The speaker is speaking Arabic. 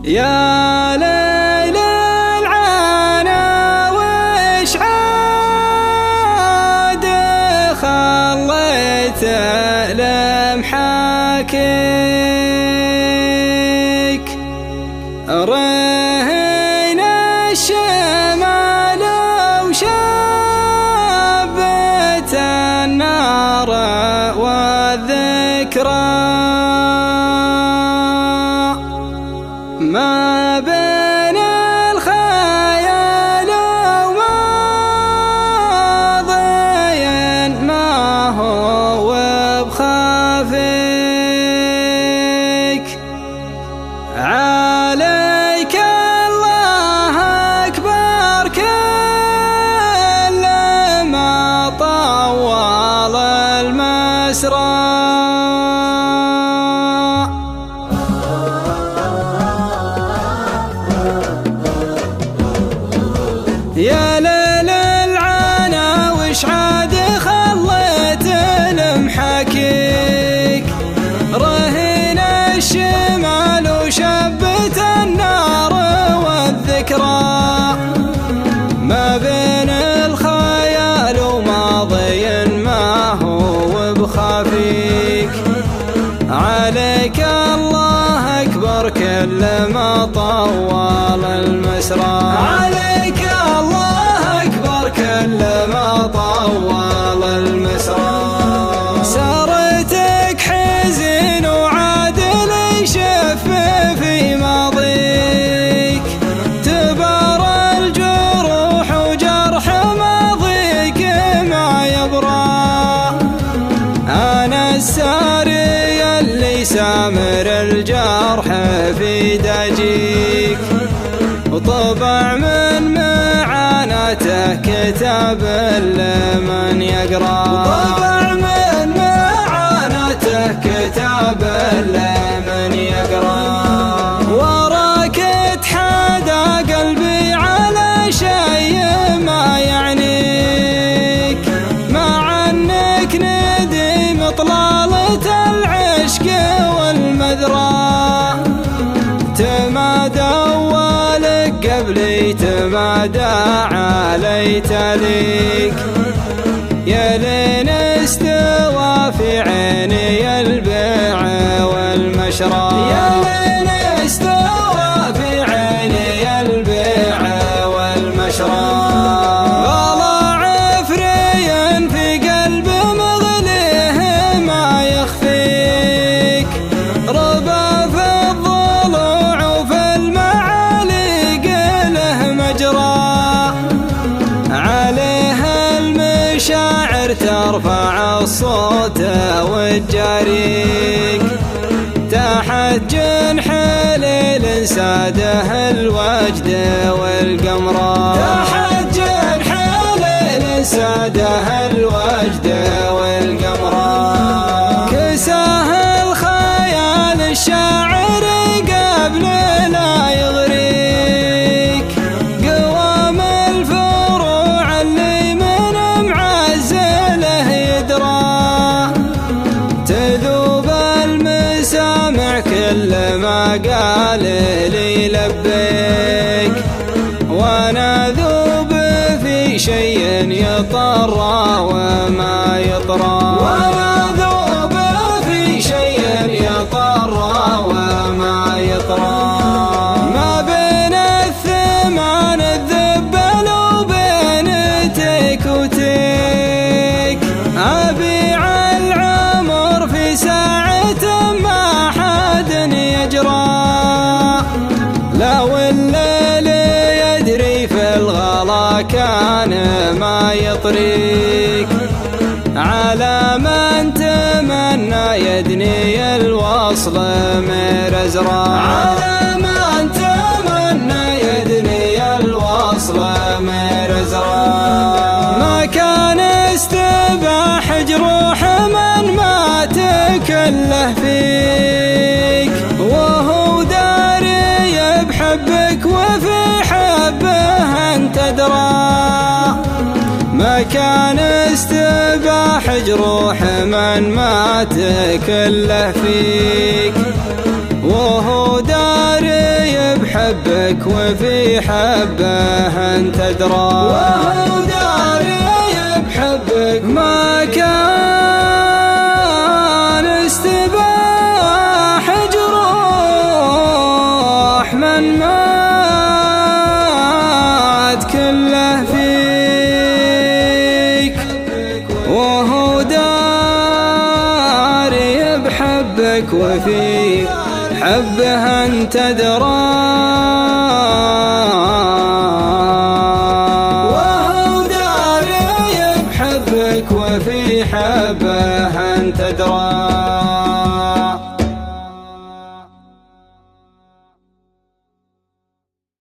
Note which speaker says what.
Speaker 1: يا ليل العنا وش عاد خليت لمحاكيك رهين الشمال وشابت النار والذكرى ما بين الخيال وماضي ما هو بخافيك عليك الله أكبر كل ما طول المسرى يا ليل العنا وش عاد خليت لمحاكيك رهين الشمال وشبت النار والذكرى ما بين الخيال وماضي ما هو بخافيك عليك الله أكبر كل ما طول المسرى عليك الله أكبر كل ما طول المسرى سارتك حزين وعادل يشف في ماضيك تبارى الجروح وجرح ماضيك ما يبرى أنا الساري اللي سامر الجرح في داجيك وطبع من معاناته كتاب لمن يقرأ طبع من معاناته كتاب لمن يقرأ وراك اتحدى قلبي على شيء ما يعنيك مع انك نديم طلالة العشق والمذرى تمادى قبلي تمادى علي تليك يا لين استوى في عيني البيع والمشرى يا لين استوى في عيني البيع والمشرى غلا عفري في قلب مغليه ما يخفيك ربا في الضلوع وفي عليها المشاعر ترفع الصوت وتجاريك تحت جنح ليل ساده الوجد والقمرة تحت جنح ليل ساده الوجد والقمرة كساه الخيال الشاعر قبل لا يغريك قوام الفروع اللي من معزله يدرى تذوب المسامع كل ما قال لي لبيك وانا ذوب في شيء يطرى وما يطرى وانا ذوب في شيء يطرى وما يطرى ما بين الثمان الذبل وبين تيك وتيك أبيع العمر في ساعة ما حد يجرى لو الليل يدري في الغلا كان ما يطريك على من تمنى يدني الوصل مرزرا على من تمنى يدني الوصل مرزرا ما كان استباح جروح من ما تكله فيك وهو داري بحبك وفي حبه انت درى ما كان استباح جروح من مات كله فيك وهو داري يحبك وفي حبه انت ادرى، وهو داري بحبك ما كان استباح جروح من مات كله فيك، وهو داري بحبك وفي حبه انت ادرى، وهو داري بحبك وفي حبه